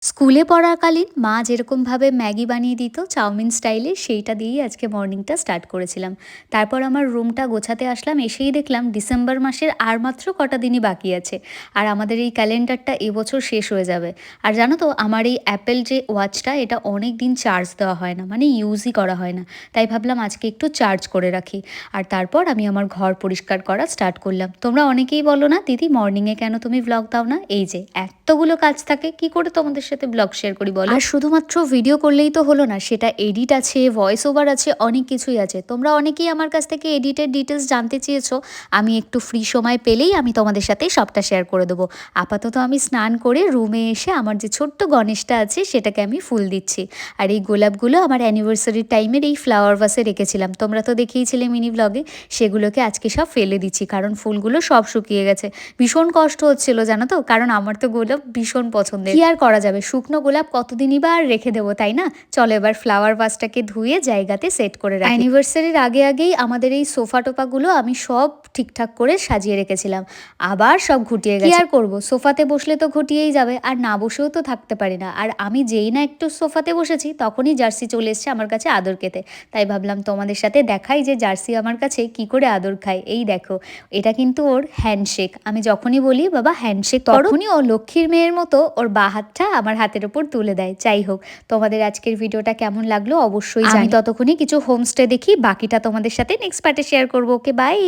স্কুলে পড়াকালীন মা যেরকমভাবে ম্যাগি বানিয়ে দিত চাউমিন স্টাইলে, সেইটা দিয়েই আজকে মর্নিংটা স্টার্ট করেছিলাম। তারপর আমার রুমটা গোছাতে আসলাম, এসেই দেখলাম ডিসেম্বর মাসের আর মাত্র কটা দিনই বাকি আছে। আর আমাদের এই ক্যালেন্ডারটা এবছর শেষ হয়ে যাবে। আর জানো তো, আমার এই অ্যাপেল যে ওয়াচটা, এটা অনেক দিন চার্জ দেওয়া হয় না, মানে ইউজই করা হয় না। তাই ভাবলাম আজকে একটু চার্জ করে রাখি। আর তারপর আমি আমার ঘর পরিষ্কার করা স্টার্ট করলাম। তোমরা অনেকেই বলো না, দিদি মর্নিংয়ে কেন তুমি ভ্লগ দাও না? এই যে এতগুলো কাজ থাকে, কি করে তোমাদের সাথে ব্লগ শেয়ার করি বলো? আর শুধুমাত্র ভিডিও করলেই তো হলো না, সেটা এডিট আছে, ভয়েস ওভার আছে, অনেক কিছুই আছে। তোমরা অনেকেই আমার কাছ থেকে এডিটের ডিটেলস জানতে চেয়েছো। আমি একটু ফ্রি সময় পেলেই আমি তোমাদের সাথে সবটা শেয়ার করে দেবো। আপাতত আমি স্নান করে রুমে এসে আমার যে ছোট্ট গণেশটা আছে সেটাকে আমি ফুল দিচ্ছি। আর এই গোলাপগুলো আমার অ্যানিভার্সারির টাইমের এই ফ্লাওয়ার ভাসে রেখেছিলাম, তোমরা তো দেখেইছিলে মিনি ব্লগে। সেগুলোকে আজকে সব ফেলে দিচ্ছি, কারণ ফুলগুলো সব শুকিয়ে গেছে। ভীষণ কষ্ট হচ্ছিল জানো তো, কারণ আমার তো গোলাপ ভীষণ পছন্দের। কি আর করা যাবে, শুকনো গোলাপ কতদিনই বা আর রেখে দেবো, তাই না? চলো এবার ফ্লাওয়ার ভাসটাকে ধুয়ে জায়গাতে সেট করে রাখি। অ্যানিভার্সারির আগে আগেই আমাদের এই সোফা টোপাগুলো আমি সব ঠিকঠাক করে সাজিয়ে রেখেছিলাম, আবার সব ঘুটিয়ে গেছে। কি আর করবো, সোফাতে বসলে তো ঘুটিয়েই যাবে, আর না বসেও তো থাকতে পারি না। আর আমি যেই না একটু সোফাতে বসেছি, তখনই জার্সি চলে এসছে আমার কাছে আদর খেতে। তাই ভাবলাম তোমাদের সাথে দেখাই যে জার্সি আমার কাছে কি করে আদর খায়। এই দেখো, এটা কিন্তু ওর হ্যান্ডশেক। আমি যখনই বলি বাবা হ্যান্ডশেক, তখনই ও লক্ষ্মীর মেয়ের মতো ওর বা হাতটা আমার হাতের ওপর তুলে দেয়। যাই হোক, তোমাদের আজকের ভিডিওটা কেমন লাগলো অবশ্যই জানি। ততক্ষণই কিছু হোমস্টে দেখি, বাকিটা তোমাদের সাথে নেক্সট পার্টে শেয়ার করবো। ওকে, বাই।